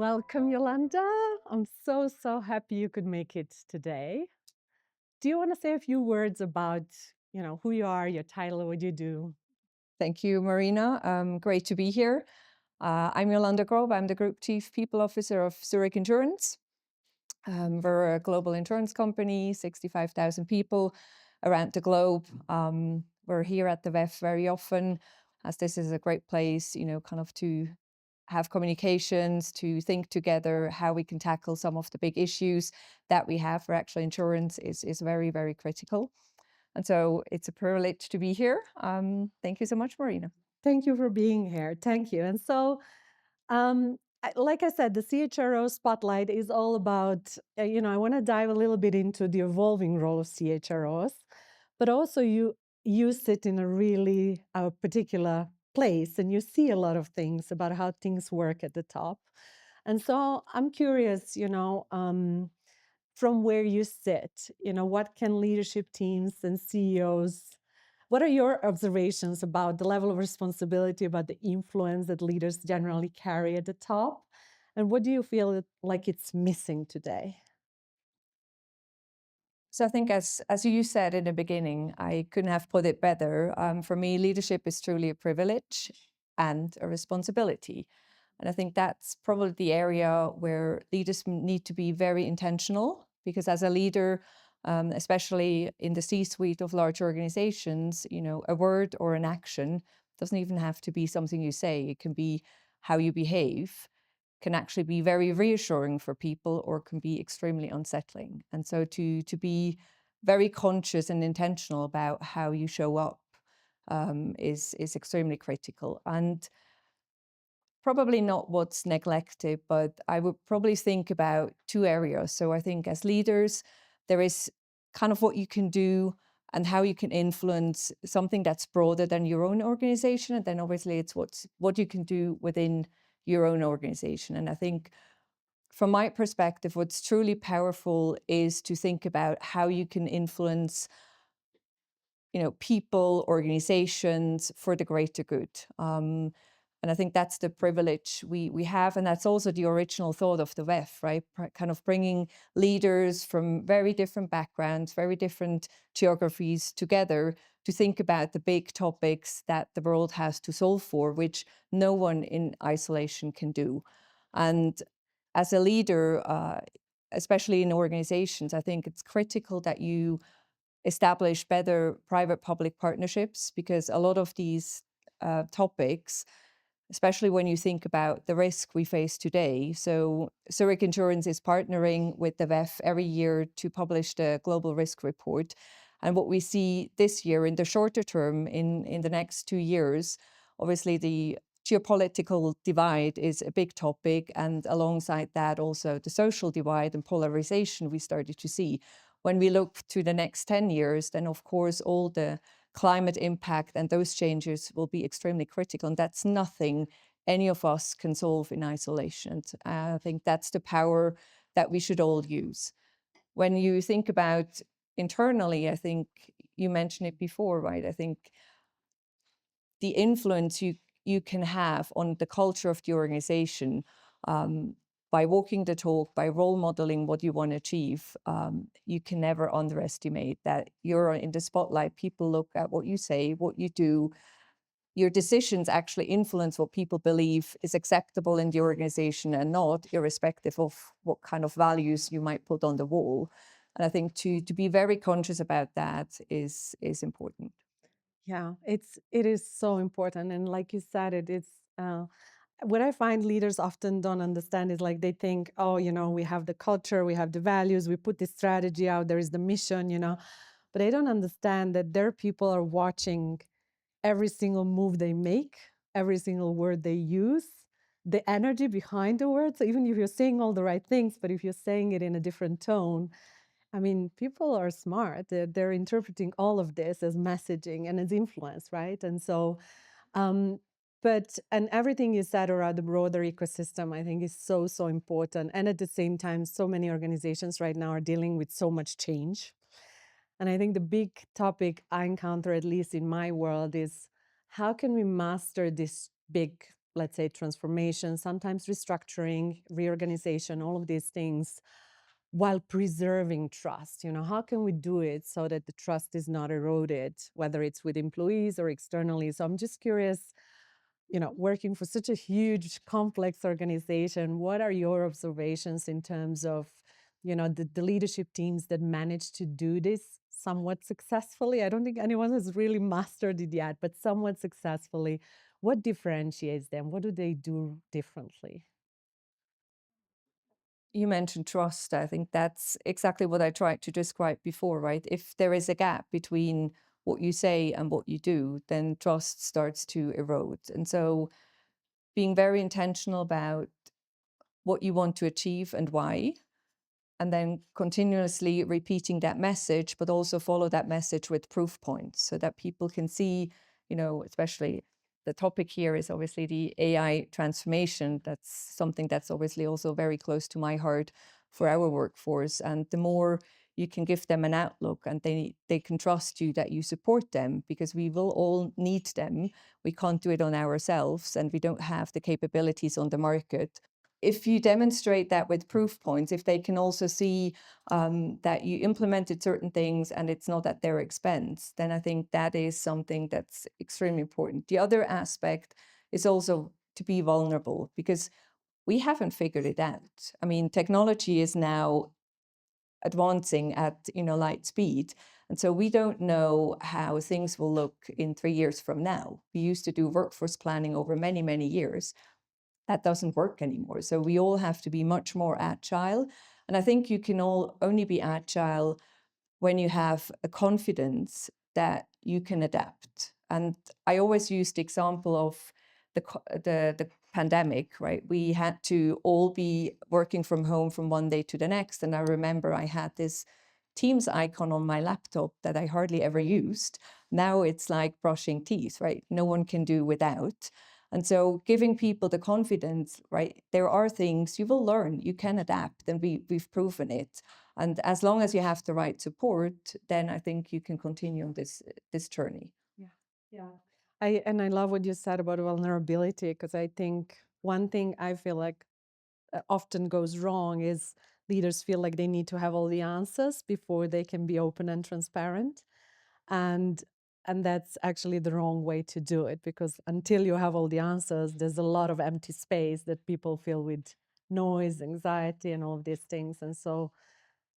Welcome, Yolanda. I'm so happy you could make it today. Do you want to say a few words about, who you are, your title, what you do? Thank you, Marina. Great to be here. I'm Jolanda Grob. I'm the Group Chief People Officer of Zurich Insurance. We're a global insurance company, 65,000 people around the globe. We're here at the VEF very often, as this is a great place, kind of to have communications, to think together how we can tackle some of the big issues that we have for actual insurance is very, very critical. And so it's a privilege to be here. Thank you so much, Marina. Thank you for being here. Thank you. And so, like I said, the CHRO Spotlight is all about, I want to dive a little bit into the evolving role of CHROs, but also you sit in a really particular place and you see a lot of things about how things work at the top. And so I'm curious, from where you sit, what can leadership teams and CEOs, what are your observations about the level of responsibility, about the influence that leaders generally carry at the top? And what do you feel like it's missing today? So I think, as you said in the beginning, I couldn't have put it better. For me, leadership is truly a privilege and a responsibility. And I think that's probably the area where leaders need to be very intentional, because as a leader, especially in the C-suite of large organizations, a word or an action doesn't even have to be something you say. It can be how you behave, can actually be very reassuring for people or can be extremely unsettling. And so to be very conscious and intentional about how you show up is extremely critical. And probably not what's neglected, but I would probably think about two areas. So I think as leaders, there is kind of what you can do and how you can influence something that's broader than your own organization. And then obviously it's what you can do within your own organization. And I think from my perspective, what's truly powerful is to think about how you can influence people, organizations for the greater good. And I think that's the privilege we have. And that's also the original thought of the WEF, right? Kind of bringing leaders from very different backgrounds, very different geographies together to think about the big topics that the world has to solve for, which no one in isolation can do. And as a leader, especially in organizations, I think it's critical that you establish better private-public partnerships, because a lot of these topics, especially when you think about the risk we face today. So Zurich Insurance is partnering with the WEF every year to publish the Global Risk Report. And what we see this year in the shorter term, in the next 2 years, obviously the geopolitical divide is a big topic. And alongside that, also the social divide and polarization we started to see. When we look to the next 10 years, then of course all the climate impact and those changes will be extremely critical. And that's nothing any of us can solve in isolation. I think that's the power that we should all use. When you think about internally, I think you mentioned it before, right? I think the influence you can have on the culture of the organization by walking the talk, by role modeling what you want to achieve, you can never underestimate that you're in the spotlight. People look at what you say, what you do. Your decisions actually influence what people believe is acceptable in the organization and not, irrespective of what kind of values you might put on the wall. And I think to be very conscious about that is important. Yeah, it is so important. And like you said, it's what I find leaders often don't understand is like they think, oh, we have the culture, we have the values, we put this strategy out, there is the mission, but they don't understand that their people are watching every single move they make, every single word they use, the energy behind the words. So even if you're saying all the right things, but if you're saying it in a different tone, I mean, people are smart. They're interpreting all of this as messaging and as influence, right? And so, um, and everything you said around the broader ecosystem, I think is so important. And at the same time, so many organizations right now are dealing with so much change. And I think the big topic I encounter, at least in my world, is how can we master this big let's say, transformation, sometimes restructuring, reorganization, all of these things, while preserving trust. How can we do it so that the trust is not eroded, whether it's with employees or externally? So I'm just curious, working for such a huge, complex organization, what are your observations in terms of, the leadership teams that manage to do this somewhat successfully? I don't think anyone has really mastered it yet, but somewhat successfully. What differentiates them? What do they do differently? You mentioned trust. I think that's exactly what I tried to describe before, right? If there is a gap between what you say and what you do, then trust starts to erode. And so being very intentional about what you want to achieve and why, and then continuously repeating that message, but also follow that message with proof points so that people can see, especially the topic here is obviously the AI transformation. That's something that's obviously also very close to my heart for our workforce. And the more you can give them an outlook and they can trust you that you support them, because we will all need them. We can't do it on ourselves and we don't have the capabilities on the market. If you demonstrate that with proof points, if they can also see that you implemented certain things and it's not at their expense, then I think that is something that's extremely important. The other aspect is also to be vulnerable, because we haven't figured it out. I mean, technology is now advancing at light speed, and so we don't know how things will look in 3 years from now. We used to do workforce planning over many, many years. That doesn't work anymore. So we all have to be much more agile. And I think you can all only be agile when you have a confidence that you can adapt. And I always use the example of the pandemic, right? We had to all be working from home from one day to the next. And I remember I had this Teams icon on my laptop that I hardly ever used. Now it's like brushing teeth, right? No one can do without. And so giving people the confidence, right? There are things you will learn, you can adapt, and we've proven it. And as long as you have the right support, then I think you can continue on this journey. Yeah. Yeah. I love what you said about vulnerability, because I think one thing I feel like often goes wrong is leaders feel like they need to have all the answers before they can be open and transparent. And that's actually the wrong way to do it, because until you have all the answers, there's a lot of empty space that people feel with noise, anxiety, and all of these things. And so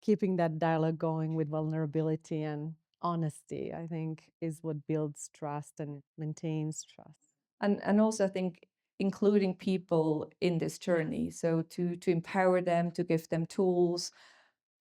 keeping that dialogue going with vulnerability and honesty, I think, is what builds trust and maintains trust. And also I think including people in this journey. So to empower them, to give them tools,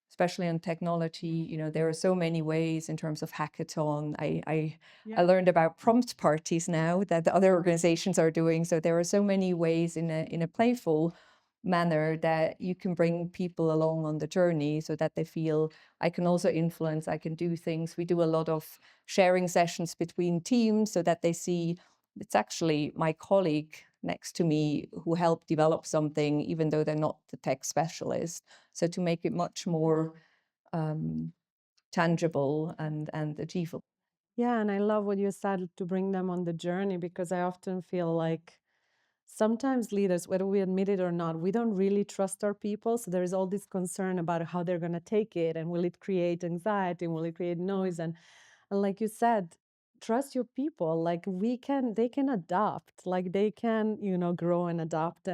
especially on technology. There are so many ways in terms of hackathon. I Yeah. learned about prompt parties now that the other organizations are doing. So there are so many ways in a playful manner that you can bring people along on the journey so that they feel I can also influence, I can do things. We do a lot of sharing sessions between teams so that they see it's actually my colleague next to me who helped develop something, even though they're not the tech specialist. So to make it much more um, tangible and achievable. Yeah, and I love what you said, to bring them on the journey, because I often feel like sometimes leaders, whether we admit it or not, we don't really trust our people. So there is all this concern about how they're going to take it, and will it create anxiety, and will it create noise? And like you said, trust your people. Like they can adapt, like they can, grow and adapt.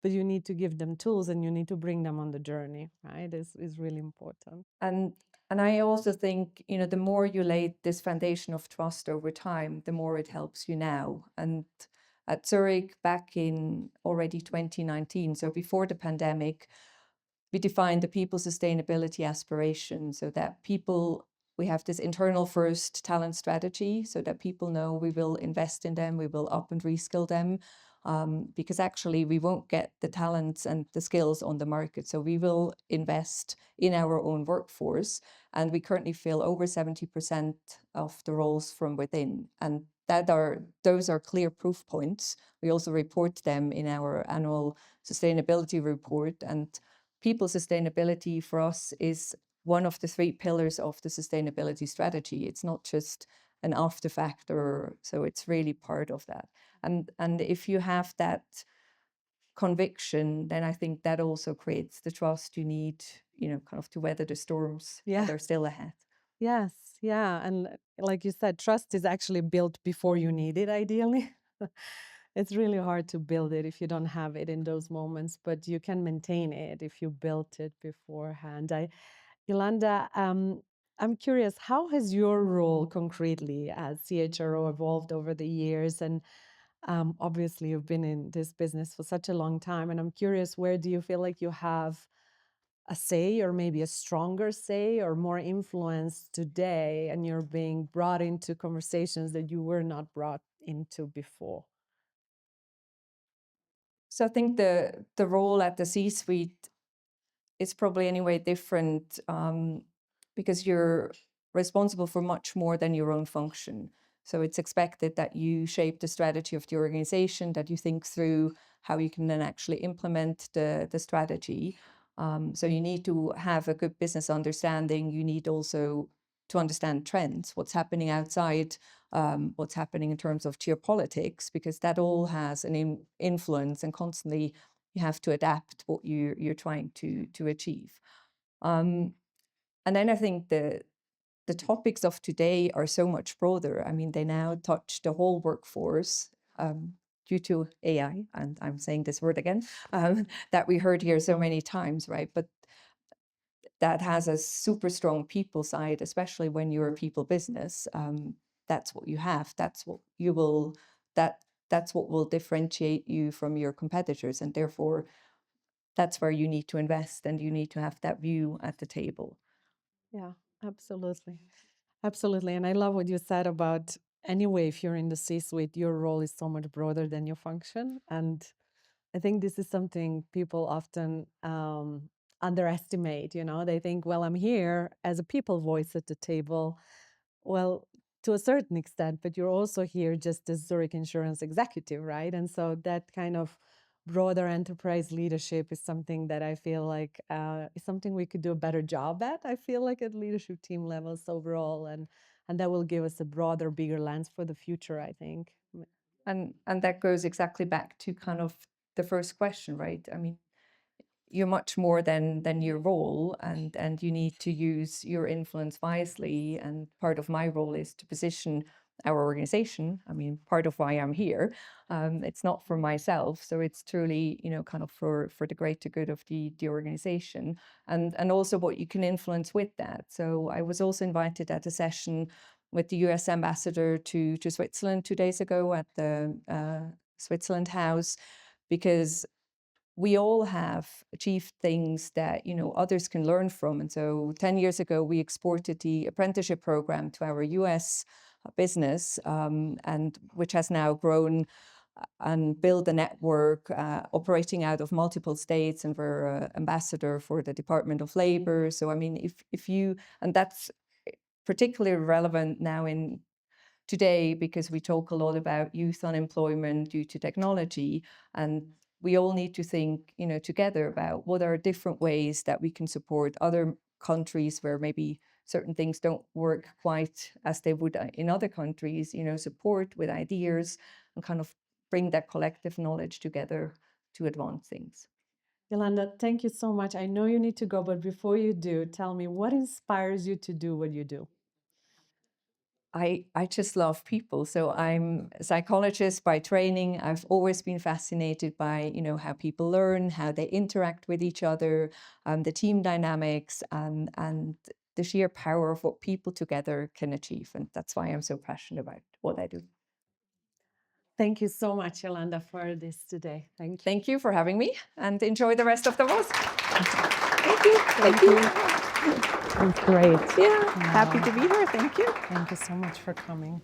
But you need to give them tools, and you need to bring them on the journey, right? Is really important. And and I also think, the more you lay this foundation of trust over time, the more it helps you now. And at Zurich back in already 2019, so before the pandemic, we defined the people sustainability aspiration so that we have this internal first talent strategy so that people know we will invest in them, we will up and reskill them, because actually we won't get the talents and the skills on the market. So we will invest in our own workforce, and we currently fill over 70% of the roles from within. And those are clear proof points. We also report them in our annual sustainability report. And people sustainability for us is one of the three pillars of the sustainability strategy. It's not just an after factor. So it's really part of that. And if you have that conviction, then I think that also creates the trust you need, kind of to weather the storms Yeah. that are still ahead. Yes, yeah. And like you said, trust is actually built before you need it, ideally. It's really hard to build it if you don't have it in those moments, but you can maintain it if you built it beforehand. Yolanda, I'm curious, how has your role concretely as CHRO evolved over the years? And obviously, you've been in this business for such a long time, and I'm curious, where do you feel like you have a say, or maybe a stronger say, or more influence today, and you're being brought into conversations that you were not brought into before? So I think the role at the C-suite is probably anyway different, because you're responsible for much more than your own function. So it's expected that you shape the strategy of the organization, that you think through how you can then actually implement the strategy. So you need to have a good business understanding. You need also to understand trends, what's happening outside, what's happening in terms of geopolitics, because that all has an influence, and constantly you have to adapt what you're trying to achieve. And then I think the topics of today are so much broader. I mean, they now touch the whole workforce, due to AI, and I'm saying this word again, that we heard here so many times, right? But that has a super strong people side, especially when you're a people business. That's what you have. That's what you will. That's what will differentiate you from your competitors, and therefore, that's where you need to invest, and you need to have that view at the table. Yeah, absolutely. Absolutely. And I love what you said about, anyway, if you're in the C-suite, your role is so much broader than your function. And I think this is something people often underestimate. They think, well, I'm here as a people voice at the table. Well, to a certain extent, but you're also here just as Zurich Insurance executive, right? And so that kind of broader enterprise leadership is something that I feel like is something we could do a better job at. I feel like at leadership team levels overall, and that will give us a broader, bigger lens for the future, I think. And that goes exactly back to kind of the first question, right? I mean, you're much more than your role, and you need to use your influence wisely. And part of my role is to position our organization. I mean, part of why I'm here. It's not for myself, so it's truly, kind of for the greater good of the organization, and also what you can influence with that. So I was also invited at a session with the U.S. ambassador to Switzerland 2 days ago at the Switzerland House, because we all have achieved things that others can learn from. And so 10 years ago, we exported the apprenticeship program to our US business, and which has now grown and built a network operating out of multiple states, and we're ambassador for the Department of Labor. So I mean, if you, and that's particularly relevant now in today, because we talk a lot about youth unemployment due to technology, and we all need to think, together about what are different ways that we can support other countries where maybe certain things don't work quite as they would in other countries, support with ideas and kind of bring that collective knowledge together to advance things. Yolanda, thank you so much. I know you need to go, but before you do, tell me, what inspires you to do what you do? I just love people. So I'm a psychologist by training. I've always been fascinated by, how people learn, how they interact with each other, the team dynamics, and the sheer power of what people together can achieve. And that's why I'm so passionate about what I do. Thank you so much, Yolanda, for this today. Thank you. Thank you for having me, and enjoy the rest of the Davos. Thank you. Thank you. It's great. Yeah, happy to be here. Thank you. Thank you so much for coming.